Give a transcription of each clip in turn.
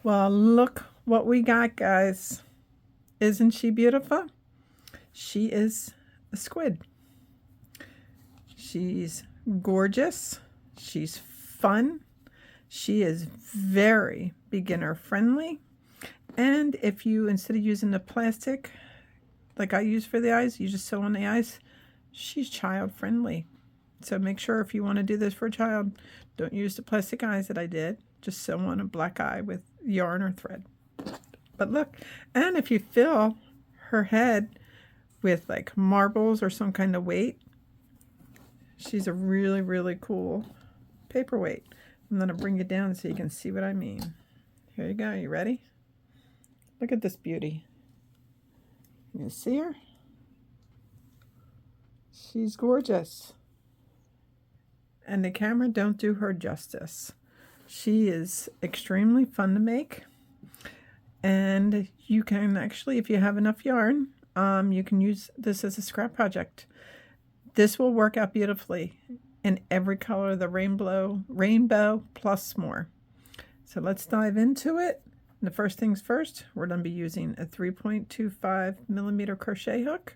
Well, look what we got, guys. Isn't she beautiful? She is a squid. She's gorgeous. She's fun. She is very beginner friendly. And if you, instead of using the plastic like I use for the eyes, you just sew on the eyes, she's child friendly. So make sure if you want to do this for a child, don't use the plastic eyes that I did. Just sew on a black eye with yarn or thread. But look, and if you fill her head with like marbles or some kind of weight, she's a really, really cool paperweight. I'm going to bring it down so you can see what I mean. Here you go. You ready? Look at this beauty. You see her? She's gorgeous. And the camera don't do her justice. She is extremely fun to make. And you can actually, if you have enough yarn, you can use this as a scrap project. This will work out beautifully in every color of the rainbow plus more. So let's dive into it. And the first things first, we're going to be using a 3.25 millimeter crochet hook.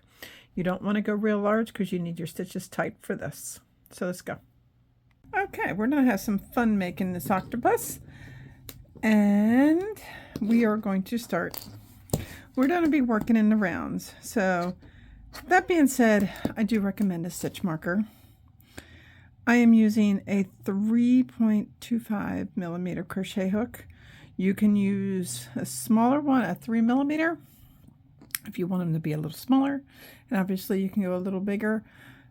You don't want to go real large because you need your stitches tight for this. So let's go. Okay, we're going to have some fun making this octopus. And we are going to start. We're going to be working in the rounds. So that being said, I do recommend a stitch marker. I am using a 3.25 millimeter crochet hook. You can use a smaller one, a 3 millimeter, if you want them to be a little smaller. And obviously you can go a little bigger,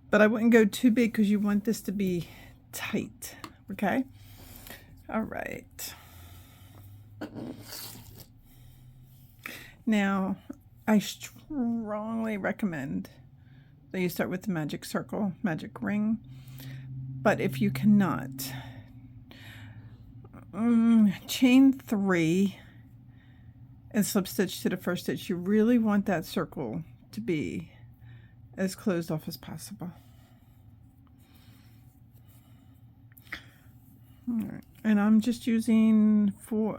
but I wouldn't go too big because you want this to be tight. Okay. All right. Now, I strongly recommend that you start with the magic circle, magic ring. But if you cannot, chain 3 and slip stitch to the first stitch. You really want that circle to be as closed off as possible. All right. And I'm just using for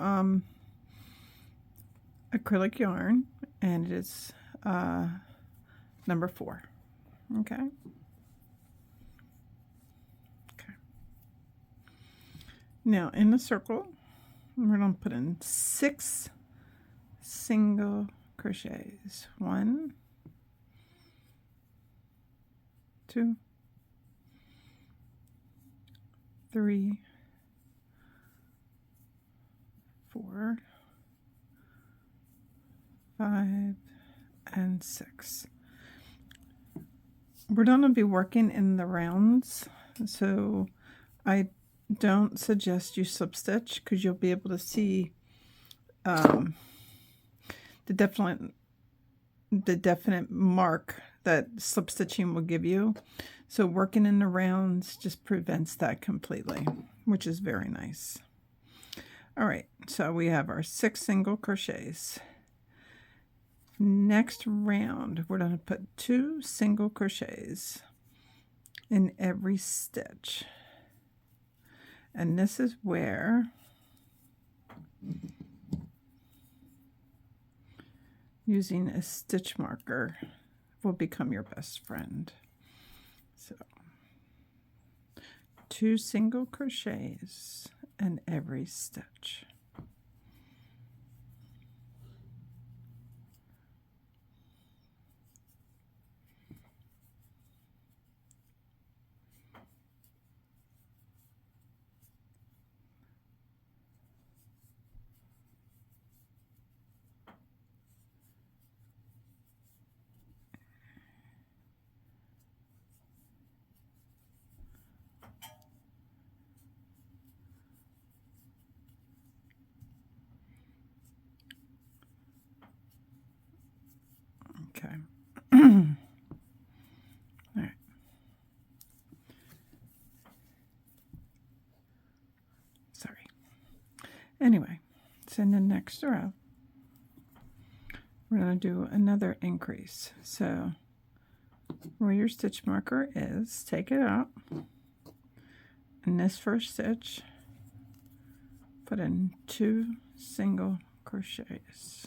acrylic yarn, and it is number 4. Okay. Okay. Now in the circle, we're going to put in 6 single crochets. 1, 2, 3, 4, 5, and 6. We're going to be working in the rounds, so I don't suggest you slip stitch because you'll be able to see the definite mark that slip stitching will give you. So working in the rounds just prevents that completely, which is very nice. All right, so we have our 6 single crochets. Next round, we're going to put 2 single crochets in every stitch. And this is where using a stitch marker will become your best friend. So 2 single crochets in every stitch. Okay. All right. Sorry. Anyway, so in the next row, we're going to do another increase. So where your stitch marker is, take it out. In this first stitch, put in 2 single crochets.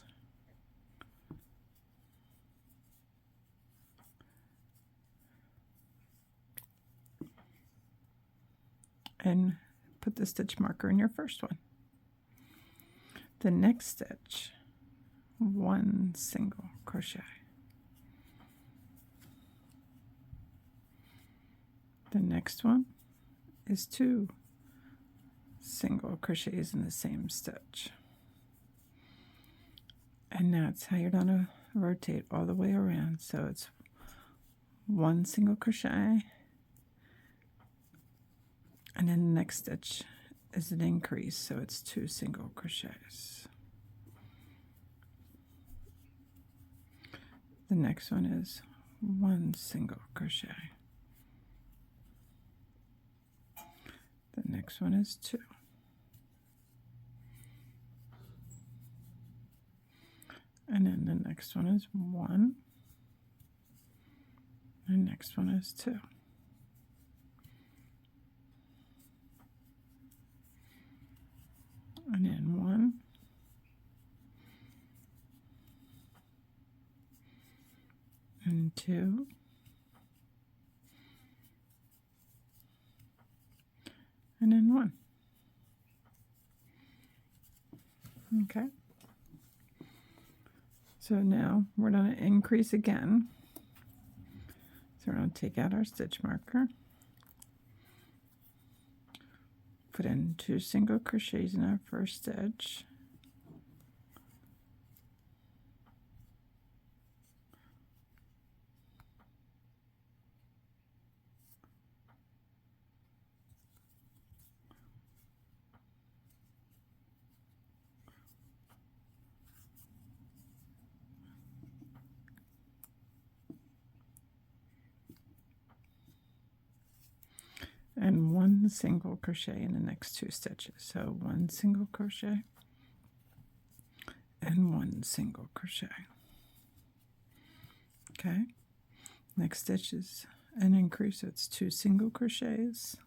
And put the stitch marker in your first one. The next stitch, 1 single crochet. The next one is 2 single crochets in the same stitch. And that's how you're going to rotate all the way around. So it's 1 single crochet, and then the next stitch is an increase, so it's 2 single crochets. The next one is 1 single crochet. The next one is 2. And then the next one is 1. The next one is 2. And then 1. And 2. And then 1. Okay. So now we're going to increase again. So we're going to take out our stitch marker, put in 2 single crochets in our first stitch, and 1 single crochet in the next 2 stitches. So 1 single crochet and 1 single crochet. Okay, next stitch is an increase, so it's 2 single crochets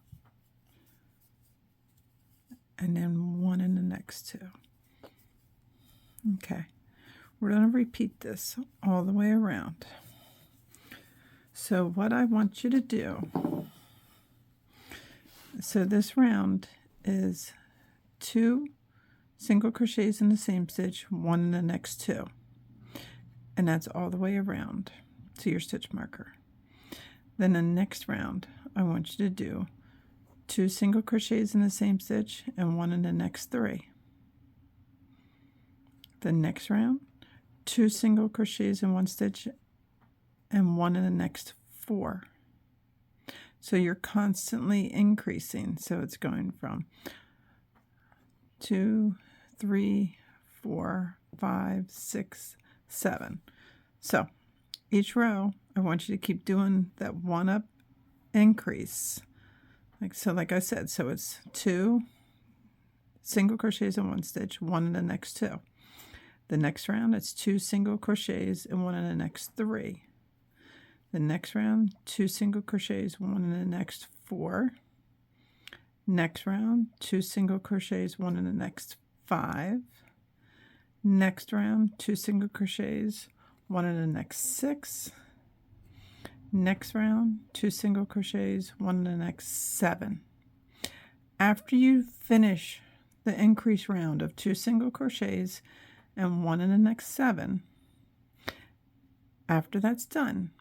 and then 1 in the next 2. Okay, we're going to repeat this all the way around. So what I want you to do, so this round is 2 single crochets in the same stitch, 1 in the next 2, and that's all the way around to your stitch marker. Then the next round, I want you to do 2 single crochets in the same stitch and 1 in the next 3. The next round, 2 single crochets in 1 stitch and 1 in the next 4. So you're constantly increasing. So it's going from 2, 3, 4, 5, 6, 7. So each row, I want you to keep doing that 1 up increase. Like I said, so it's 2 single crochets in 1 stitch, 1 in the next 2. The next round, it's 2 single crochets and 1 in the next 3. The next round, 2 single crochets, 1 in the next 4. Next round, 2 single crochets, 1 in the next 5. Next round, 2 single crochets, 1 in the next 6. Next round, 2 single crochets, 1 in the next 7. After you finish the increase round of 2 single crochets and 1 in the next 7, after that's done,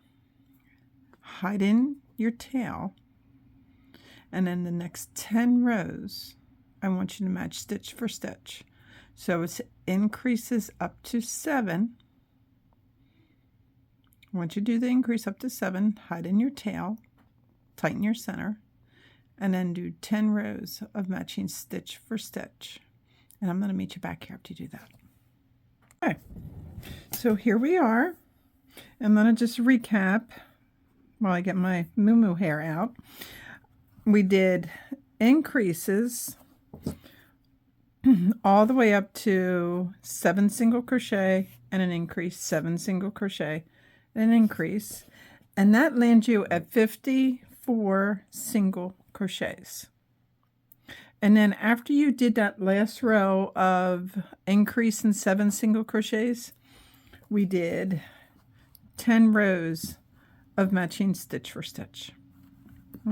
hide in your tail, and then the next 10 rows I want you to match stitch for stitch. So it increases up to 7. Once you do the increase up to 7, hide in your tail, tighten your center, and then do 10 rows of matching stitch for stitch. And I'm going to meet you back here after you do that. Okay, so here we are. I'm going to just recap while I get my moo hair out. We did increases all the way up to 7 single crochet and an increase, 7 single crochet and an increase, and that lands you at 54 single crochets. And then after you did that last row of increase in 7 single crochets, we did 10 rows of matching stitch for stitch.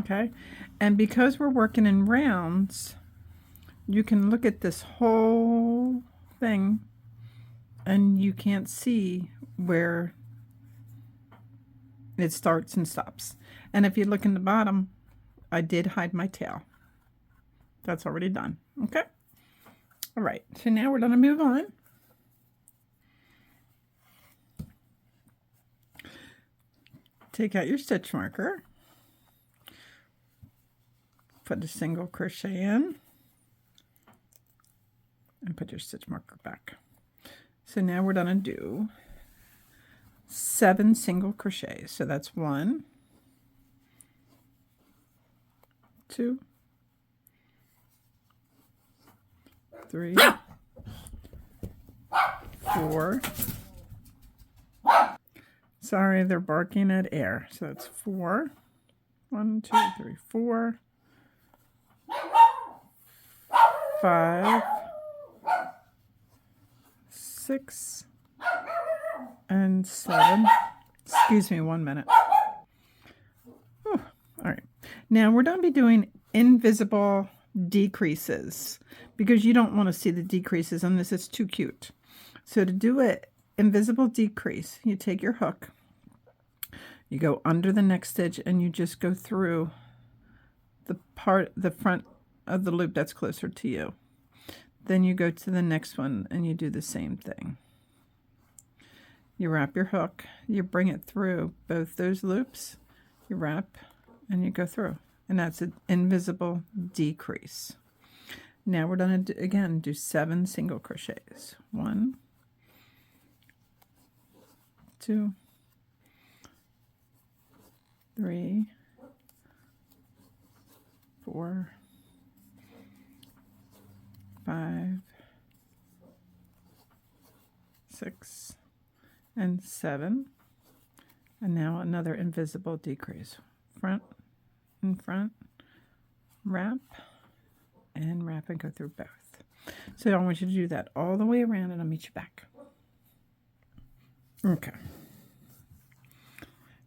Okay, and because we're working in rounds, you can look at this whole thing and you can't see where it starts and stops. And if you look in the bottom, I did hide my tail. That's already done. Okay. All right. So now we're going to move on. Take out your stitch marker. Put a single crochet in. And put your stitch marker back. So now we're going to do 7 single crochets. So that's 1, 2, 3, 4. Sorry, they're barking at air. So that's 4. 1, 2, 3, 4, 5, 6, and 7. Excuse me 1 minute. Whew. All right. Now we're going to be doing invisible decreases because you don't want to see the decreases on this. It's too cute. So to do it, invisible decrease, you take your hook, you go under the next stitch, and you just go through the front of the loop that's closer to you. Then you go to the next one and you do the same thing. You wrap your hook, you bring it through both those loops, you wrap and you go through, and that's an invisible decrease. Now we're going to again do 7 single crochets. 1, 2, 3, 4, 5, 6, and 7. And now another invisible decrease. Front and front, wrap, and wrap and go through both. So I want you to do that all the way around, and I'll meet you back. Okay.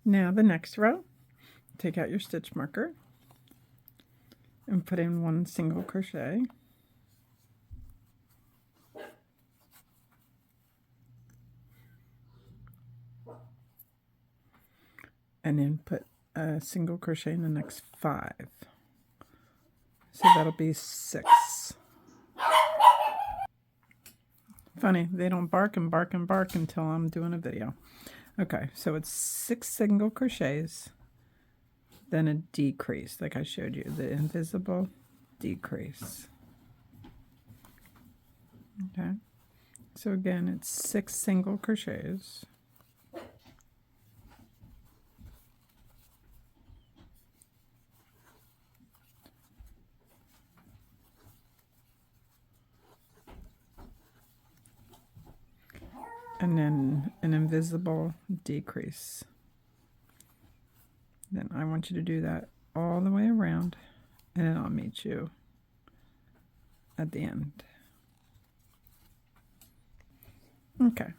Now the next row, take out your stitch marker and put in 1 single crochet. And then put a single crochet in the next 5. So that'll be 6. Funny, they don't bark and bark and bark until I'm doing a video. Okay, so it's 6 single crochets, then a decrease, like I showed you, the invisible decrease. Okay, so again, it's 6 single crochets. And then an invisible decrease. Then I want you to do that all the way around, and then I'll meet you at the end. Okay,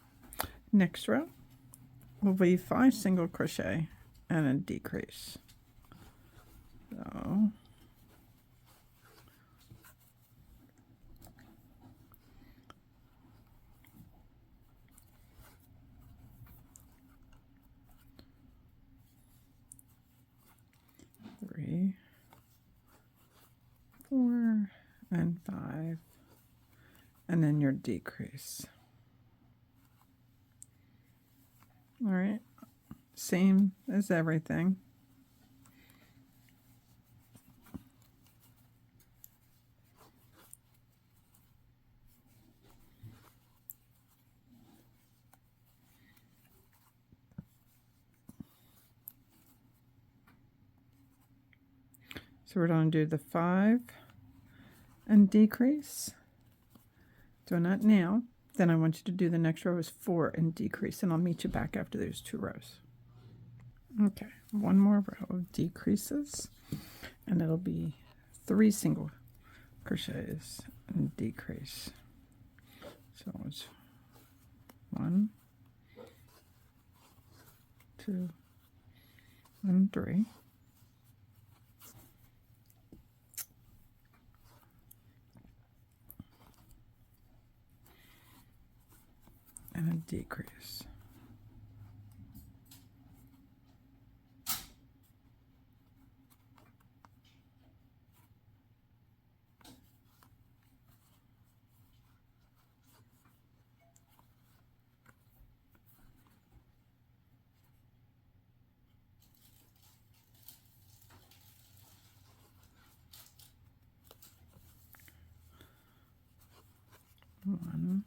next row will be 5 single crochet and a decrease. So three, 4, and 5, and then your decrease. All right, same as everything. So we're going to do the 5 and decrease. Doing that now. Then I want you to do the next row is 4 and decrease, and I'll meet you back after those 2 rows. Okay, 1 more row of decreases, and it'll be 3 single crochets and decrease. So it's 1, 2, and 3. And a decrease. One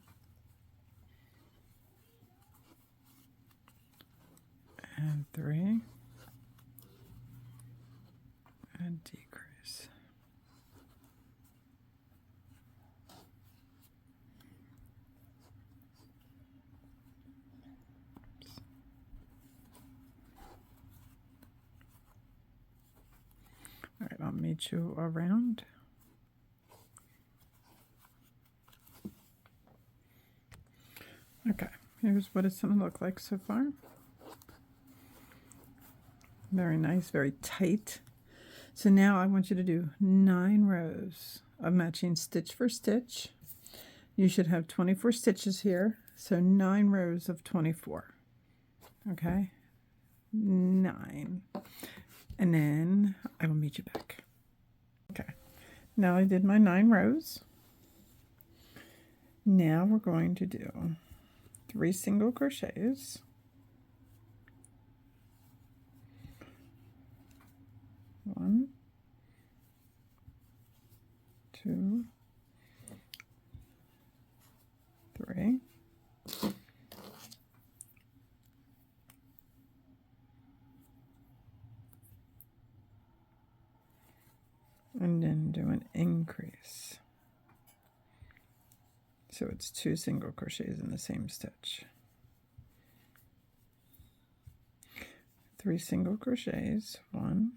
and 3 and decrease. All right, I'll meet you around. Okay, here's what it's going to look like so far. Very nice, very tight. So now I want you to do 9 rows of matching stitch for stitch. You should have 24 stitches here, so 9 rows of 24. Okay, 9. And then I will meet you back. Okay, now I did my 9 rows. Now we're going to do 3 single crochets, 1, 2, 3, and then do an increase. So it's 2 single crochets in the same stitch. 3 single crochets, 1,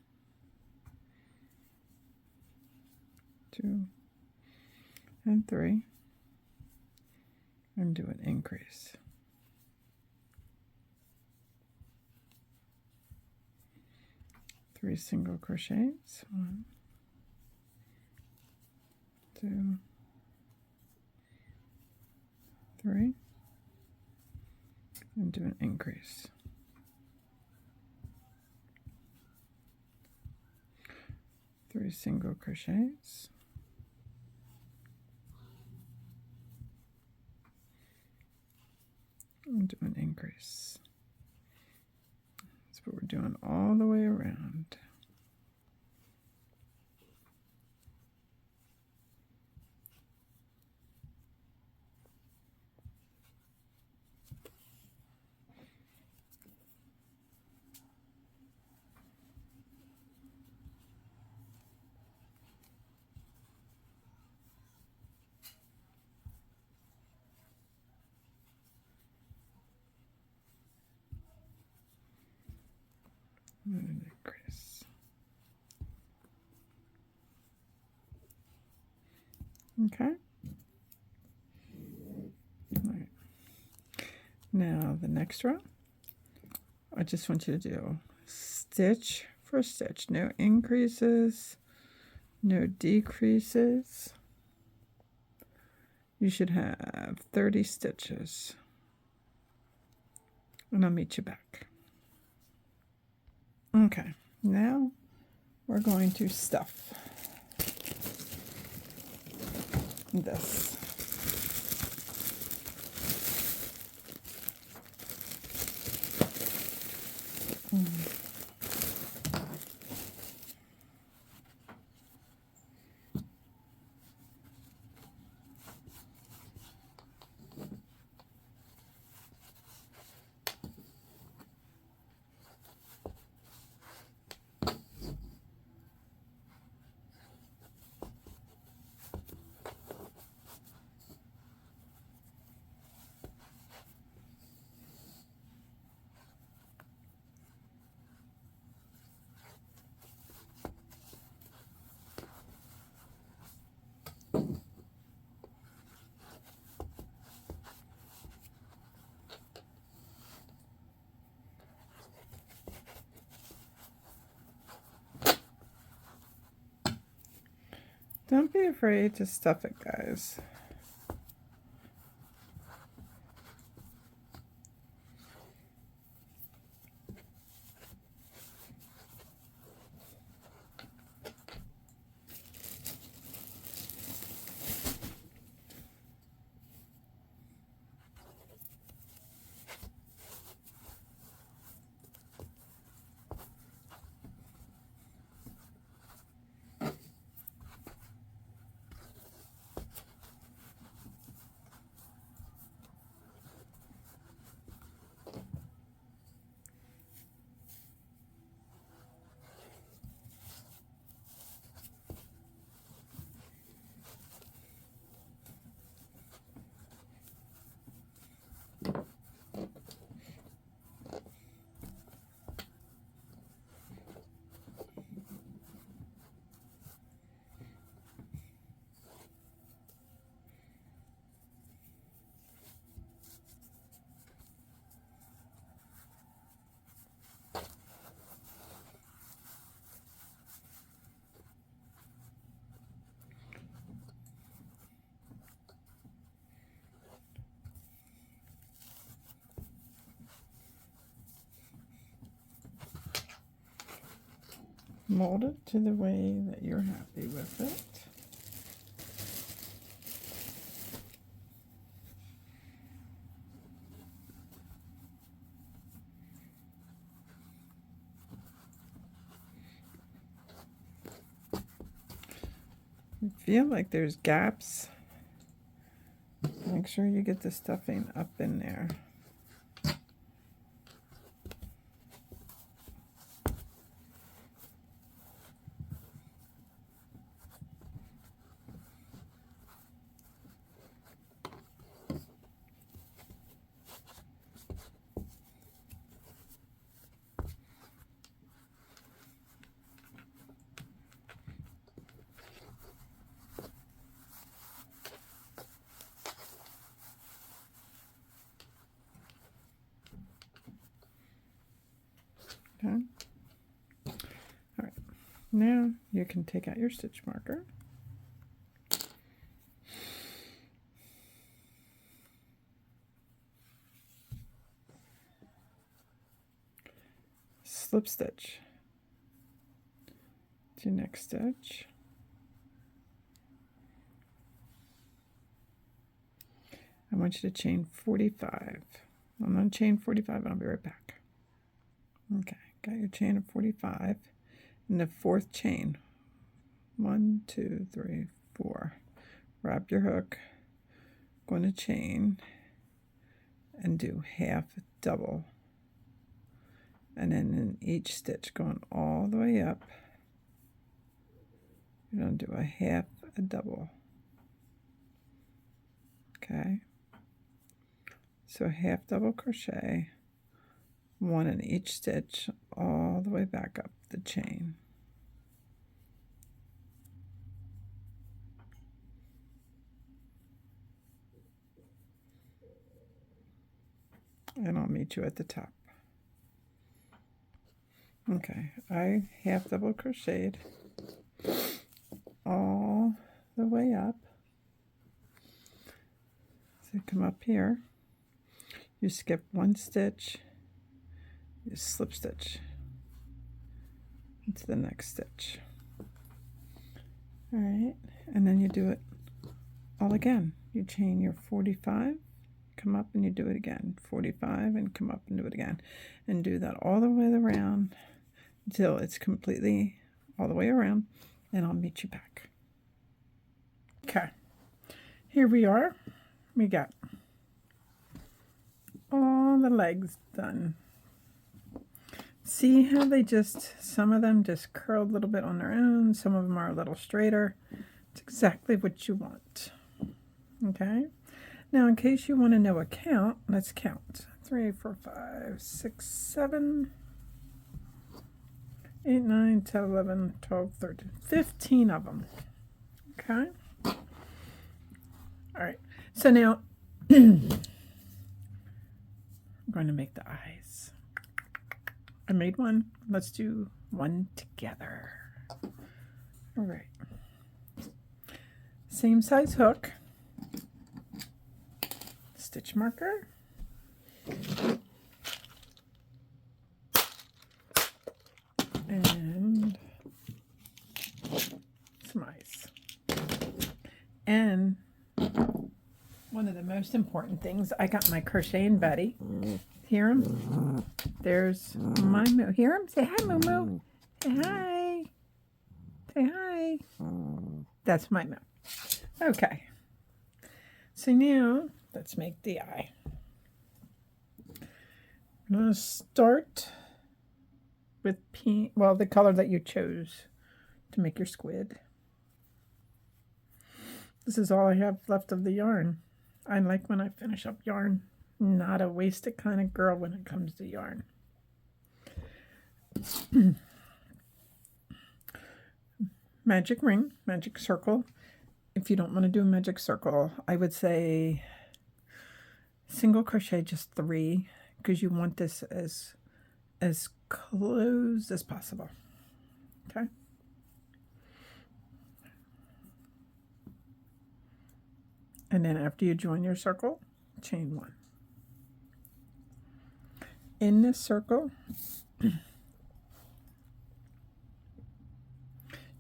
2, and 3, and do an increase. 3 single crochets, 1, 2, 3, and do an increase. 3 single crochets, and do an increase. That's what we're doing all the way around. And increase. Okay. All right. Now the next row, I just want you to do stitch for stitch, no increases, no decreases. You should have 30 stitches, and I'll meet you back. Okay, now we're going to stuff this. Don't be afraid to stuff it, guys. Mold it to the way that you're happy with it. Feel like there's gaps. Make sure you get the stuffing up in there. Okay. All right. Now you can take out your stitch marker. Slip stitch to your next stitch. I want you to chain 45. I'm going to chain 45 and I'll be right back. Okay, got your chain of 45 and the fourth chain. 1, 2, 3, 4. Wrap your hook, going to chain and do half double. And then in each stitch going all the way up, you're going to do a half a double. Okay, so half double crochet, one in each stitch all the way back up the chain. And I'll meet you at the top. Okay, I half double crocheted all the way up. So come up here, you skip one stitch, you slip stitch into the next stitch. All right, and then you do it all again. You chain your 45, come up and you do it again. 45 and come up and do it again. And do that all the way around until it's completely all the way around, and I'll meet you back. Okay, here we are. We got all the legs done. See how they just, some of them just curled a little bit on their own, some of them are a little straighter. It's exactly what you want. Okay, now in case you want to know a count, let's count. 3, 4, 5, 6, 7, 8, 9, 10, 11, 12, 13, 15 of them. Okay. All right. So now I'm going to make the eyes. I made one. Let's do one together. All right. Same size hook, stitch marker, and some ice. And one of the most important things, I got my crocheting buddy. Hear him? There's my Moo. Hear him? Say hi, Moo Moo. Say hi. Say hi. That's my Moo. Okay. So now let's make the eye. I'm going to start with pink, well, the color that you chose to make your squid. This is all I have left of the yarn. I like when I finish up yarn. Not a wasted kind of girl when it comes to yarn. Magic ring, magic circle. If you don't want to do a magic circle, I would say single crochet just 3, because you want this as close as possible. Okay. And then after you join your circle, chain 1. In this circle, you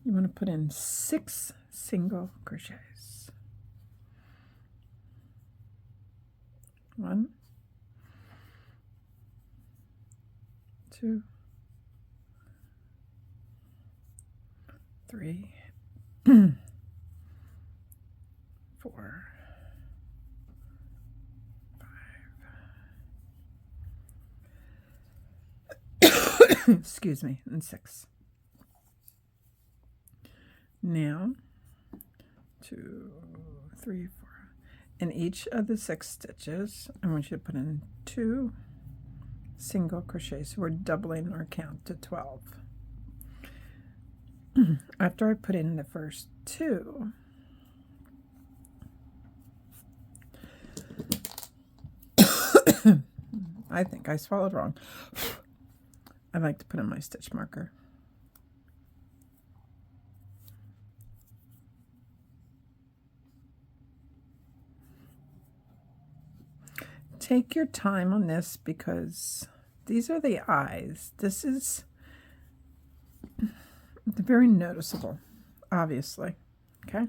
want to put in 6 single crochets. 1, 2, 3, 4, 5. Excuse me, and 6. Now, 2, 3, 4. In each of the 6 stitches, I want you to put in 2 single crochets. So we're doubling our count to 12. After I put in the first 2, I think I swallowed wrong. I like to put in my stitch marker. Take your time on this because these are the eyes. This is very noticeable, obviously. Okay.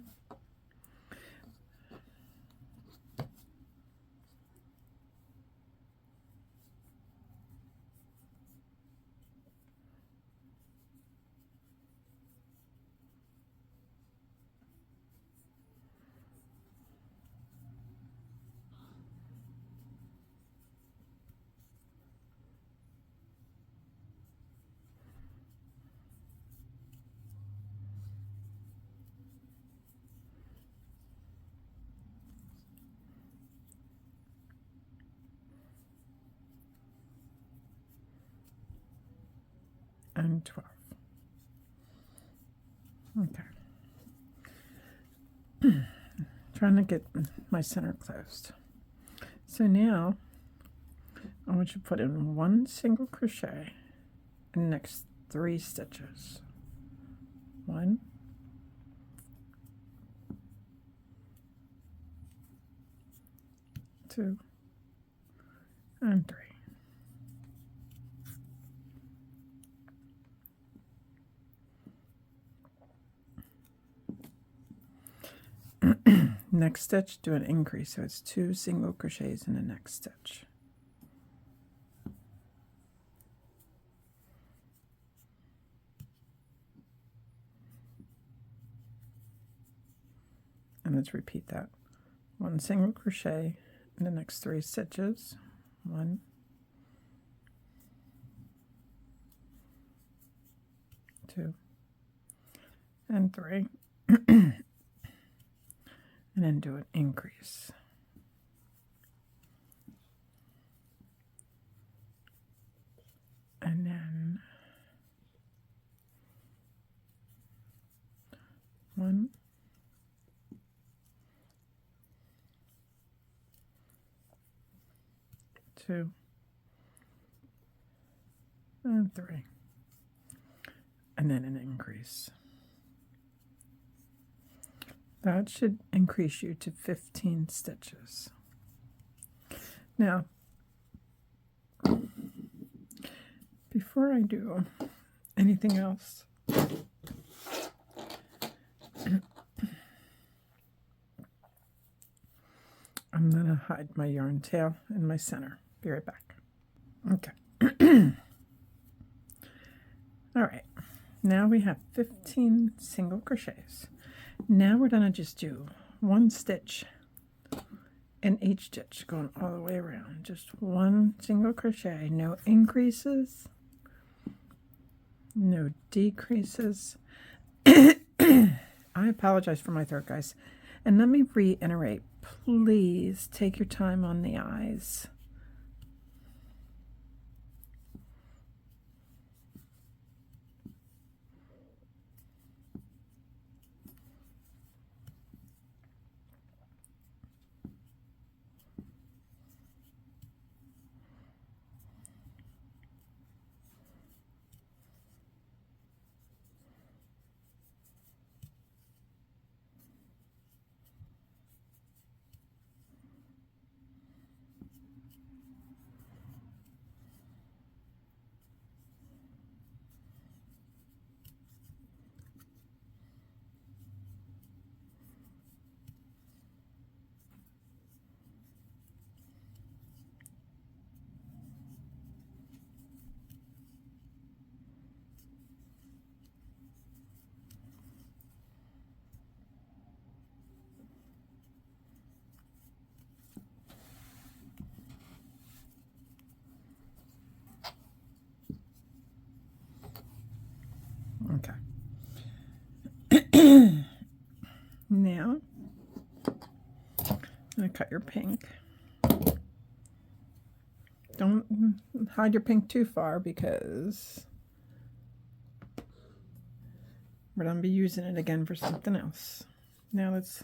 And 12. Okay. Trying to get my center closed. So now I want you to put in 1 single crochet in the next 3 stitches. 1, 2, and 3. Next stitch, do an increase, so it's 2 single crochets in the next stitch. And let's repeat that. 1 single crochet in the next 3 stitches. 1, 2, and 3. And then do an increase. And then 1, 2, and 3. And then an increase. That should increase you to 15 stitches. Now, before I do anything else, I'm going to hide my yarn tail in my center. Be right back. Okay. All right. Now we have 15 single crochets. Now we're going to just do one stitch in each stitch going all the way around. Just one single crochet. No increases. No decreases. I apologize for my throat, guys. And let me reiterate, please take your time on the eyes. Okay. Now, I'm going to cut your pink. Don't hide your pink too far because we're going to be using it again for something else. Now let's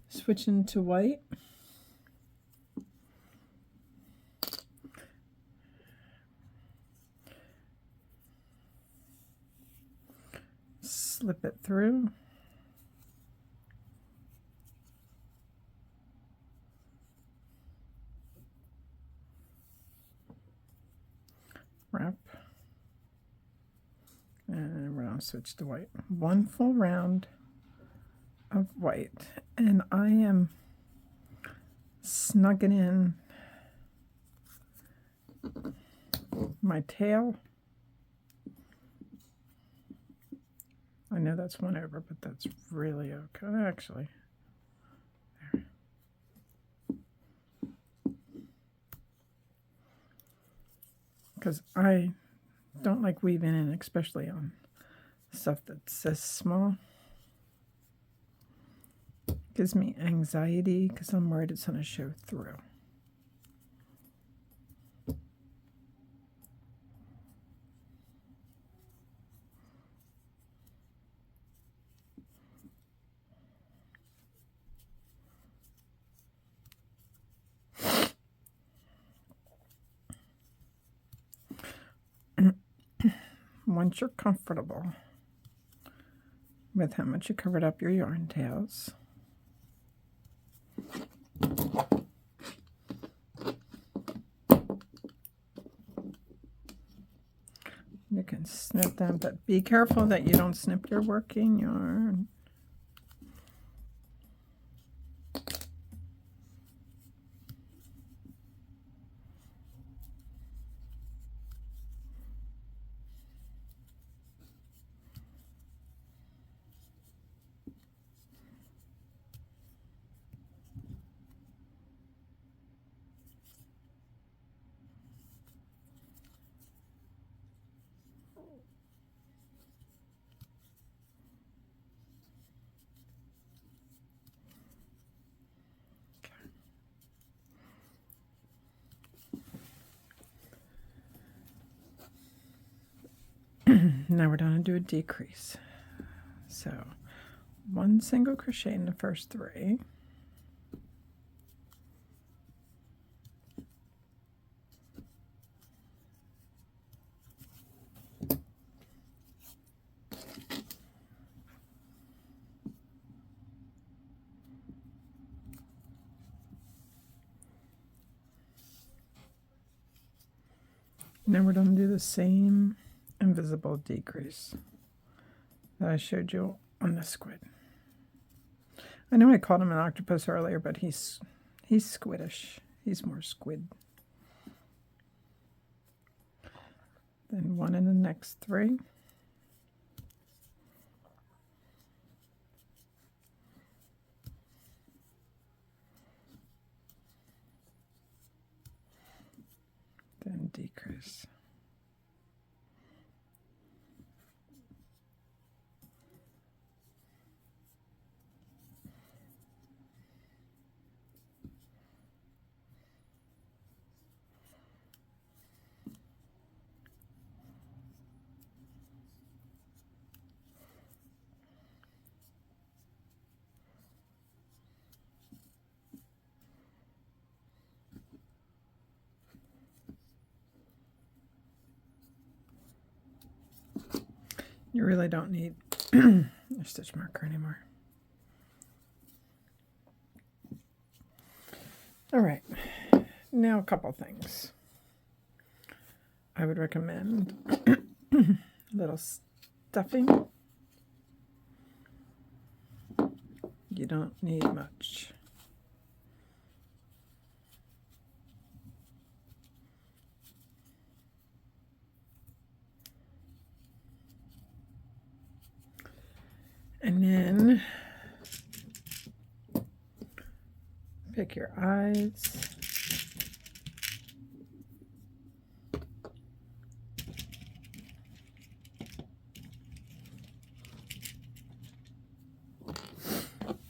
switch into white. Slip it through. Wrap. And we're going to switch to white. One full round of white. And I am snugging in my tail. I know that's one over, but that's really okay, actually. There. Because I don't like weaving in, especially on stuff that's this small. Gives me anxiety because I'm worried it's going to show through. Once you're comfortable with how much you covered up your yarn tails, you can snip them, but be careful that you don't snip your working yarn. Now we're going to do a decrease. So one single crochet in the first three. Now we're going to do the same invisible decrease that I showed you on the squid. I know I called him an octopus earlier, but he's squidish. He's more squid. Then one in the next three. Then decrease. You really don't need a stitch marker anymore. All right, now a couple things. I would recommend a little stuffing. You don't need much. And then pick your eyes.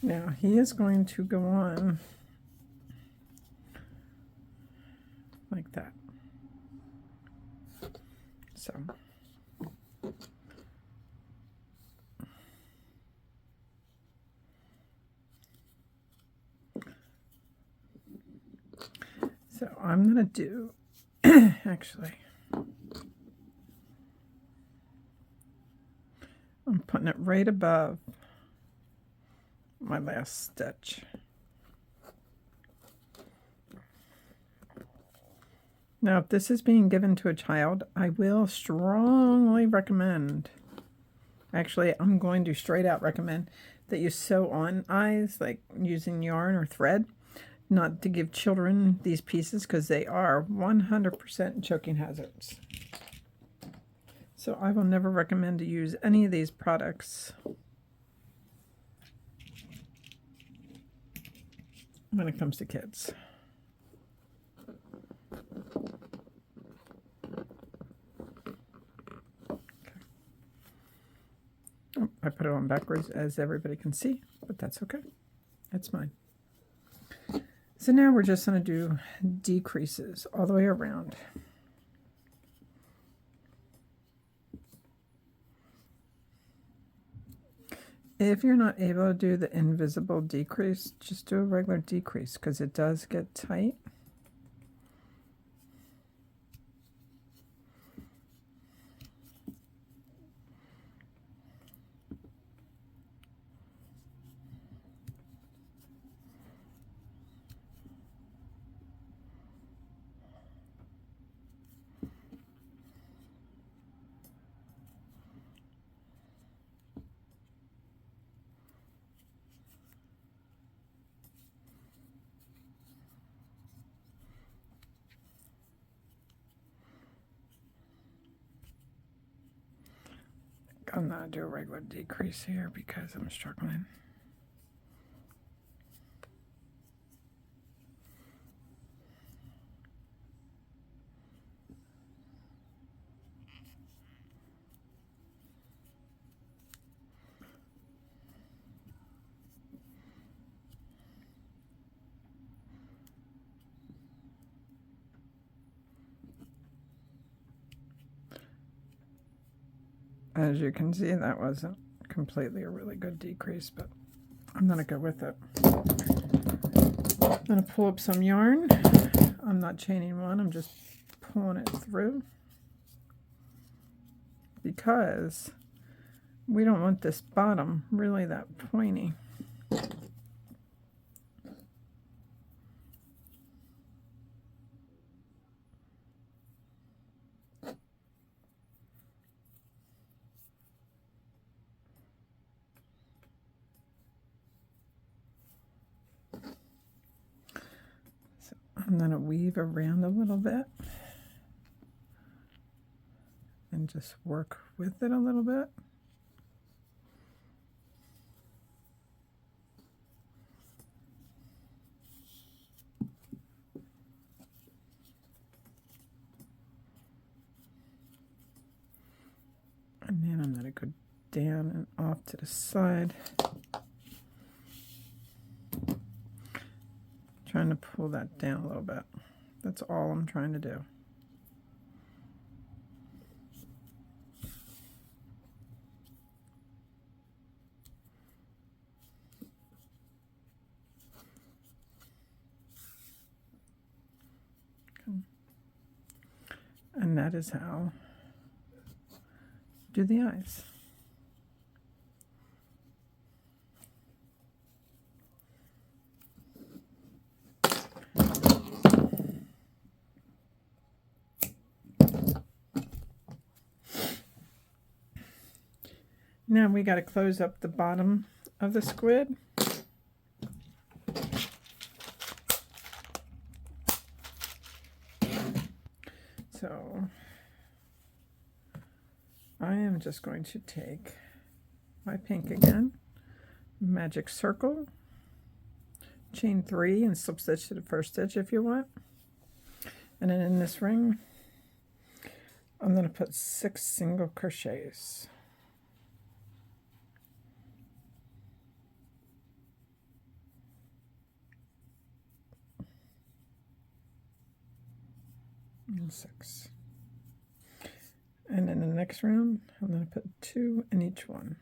Now he is going to go on like that. So I'm going to do, actually, I'm putting it right above my last stitch. Now, if this is being given to a child, I will strongly recommend, actually, I'm going to straight out recommend that you sew on eyes, like using yarn or thread, not to give children these pieces because they are 100% choking hazards. So I will never recommend to use any of these products when it comes to kids. Oh, I put it on backwards as everybody can see, but that's okay. That's mine. So now we're just going to do decreases all the way around. If you're not able to do the invisible decrease, just do a regular decrease because it does get tight. I'm not doing a regular decrease here because I'm struggling. As you can see, that wasn't completely a really good decrease, but I'm going to go with it. I'm going to pull up some yarn. I'm not chaining one, I'm just pulling it through because we don't want this bottom really that pointy. I'm going to weave around a little bit and just work with it a little bit. And then I'm going to go down and off to the side. Trying to pull that down a little bit. That's all I'm trying to do. Okay. And that is how do the eyes. Now we got to close up the bottom of the squid. So I am just going to take my pink again, magic circle, chain 3 and slip stitch to the first stitch if you want. And then in this ring, I'm going to put 6 single crochets. And 6. And in the next round, I'm going to put 2 in each one.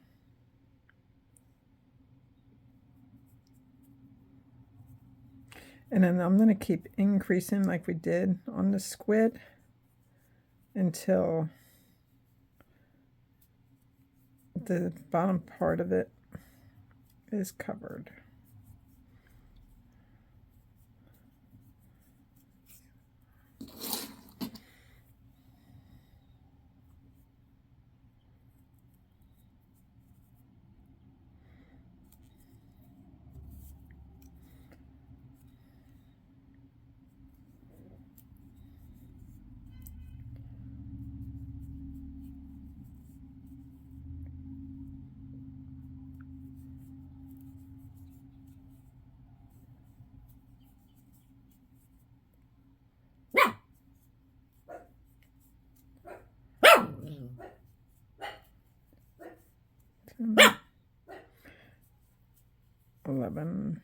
And then I'm going to keep increasing like we did on the squid until the bottom part of it is covered. Mm. 11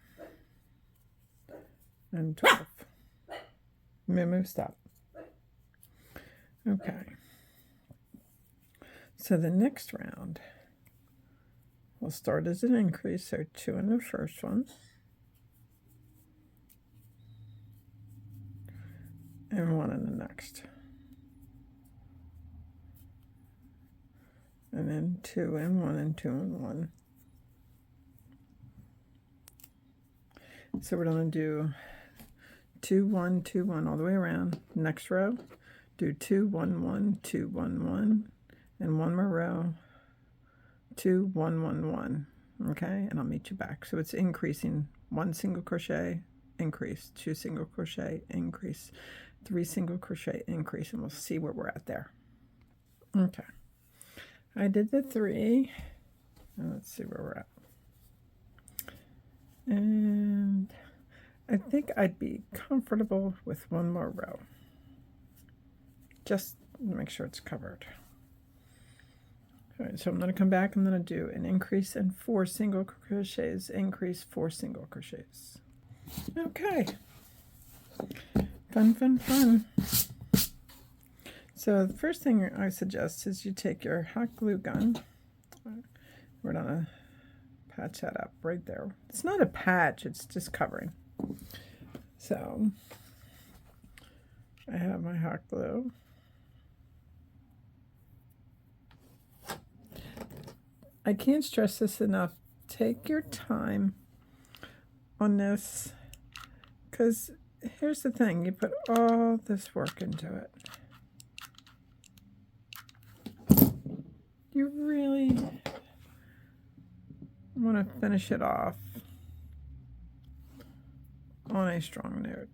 and 12. Move, stop. Okay. So the next round will start as an increase, so 2 in the first one. And 1 in the next. And then 2 and 1 and 2 and 1. So we're going to do 2 1 2 1 all the way around. Next row, do 2 1 1 2 1 1, and one more row, 2 1 1 1. Okay, and I'll meet you back. So it's increasing: 1 single crochet, increase, 2 single crochet, increase, 3 single crochet, increase, and we'll see where we're at there. Okay, I did the 3. And let's see where we're at. And I think I'd be comfortable with 1 more row. Just make sure it's covered. All right, so I'm going to come back. I'm going to do an increase and 4 single crochets, increase, 4 single crochets. Okay. Fun, fun, fun. So the first thing I suggest is you take your hot glue gun. We're going to patch that up right there. It's not a patch, it's just covering. So I have my hot glue. I can't stress this enough. Take your time on this, because here's the thing, you put all this work into it. You really want to finish it off on a strong note.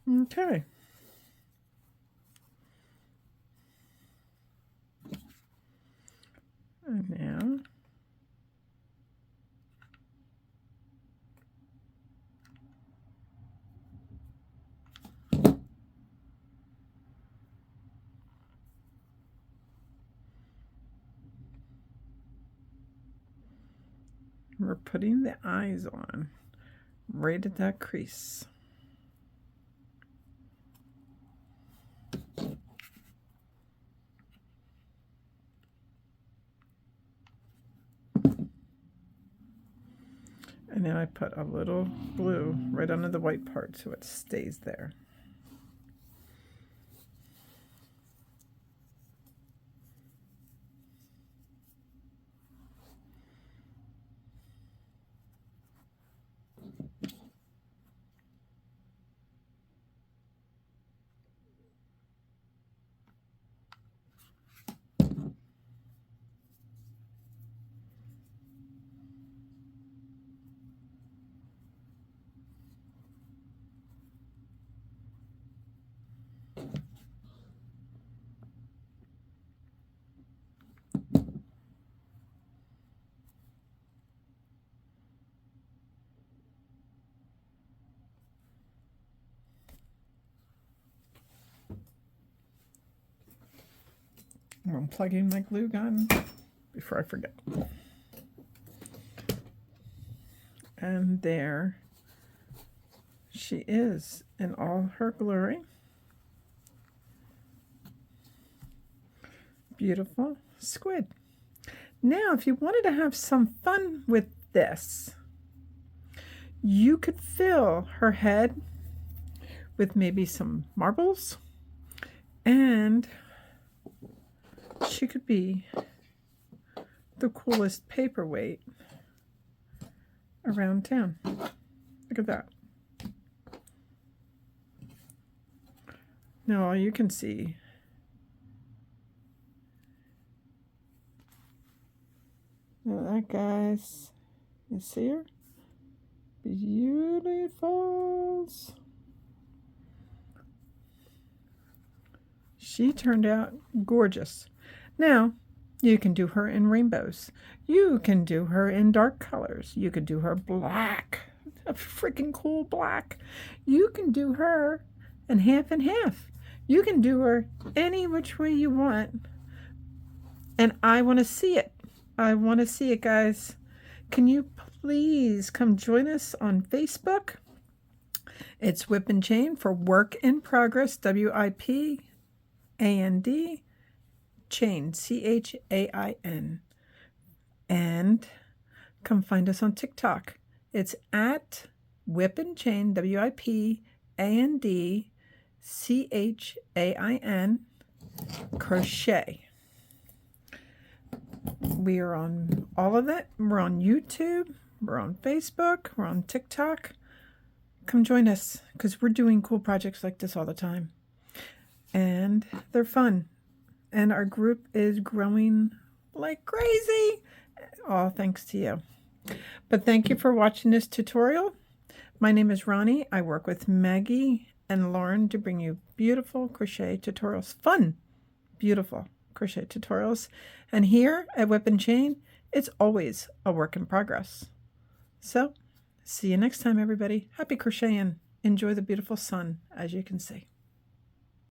Okay. And now we're putting the eyes on right at that crease. And then I put a little blue right under the white part so it stays there. I'm plugging my glue gun before I forget. And there she is in all her glory. Beautiful squid. Now, if you wanted to have some fun with this, you could fill her head with maybe some marbles, and she could be the coolest paperweight around town. Look at that. Now all you can see look at that, guys. You see her? Beautiful. She turned out gorgeous. Now, you can do her in rainbows. You can do her in dark colors. You could do her black, a freaking cool black. You can do her in half and half. You can do her any which way you want. And I want to see it. I want to see it, guys. Can you please come join us on Facebook? It's Whip and Chain for Work in Progress, WIP AND Chain, CHAIN. And come find us on TikTok. It's at Whip and Chain, WIP AND CHAIN Crochet. We are on all of it. We're on YouTube. We're on Facebook. We're on TikTok. Come join us because we're doing cool projects like this all the time. And they're fun. And our group is growing like crazy. All thanks to you. But thank you for watching this tutorial. My name is Ronnie. I work with Maggie and Lauren to bring you beautiful crochet tutorials. Fun, beautiful crochet tutorials. And here at Whip and Chain, it's always a work in progress. So, see you next time, everybody. Happy crocheting. Enjoy the beautiful sun, as you can see.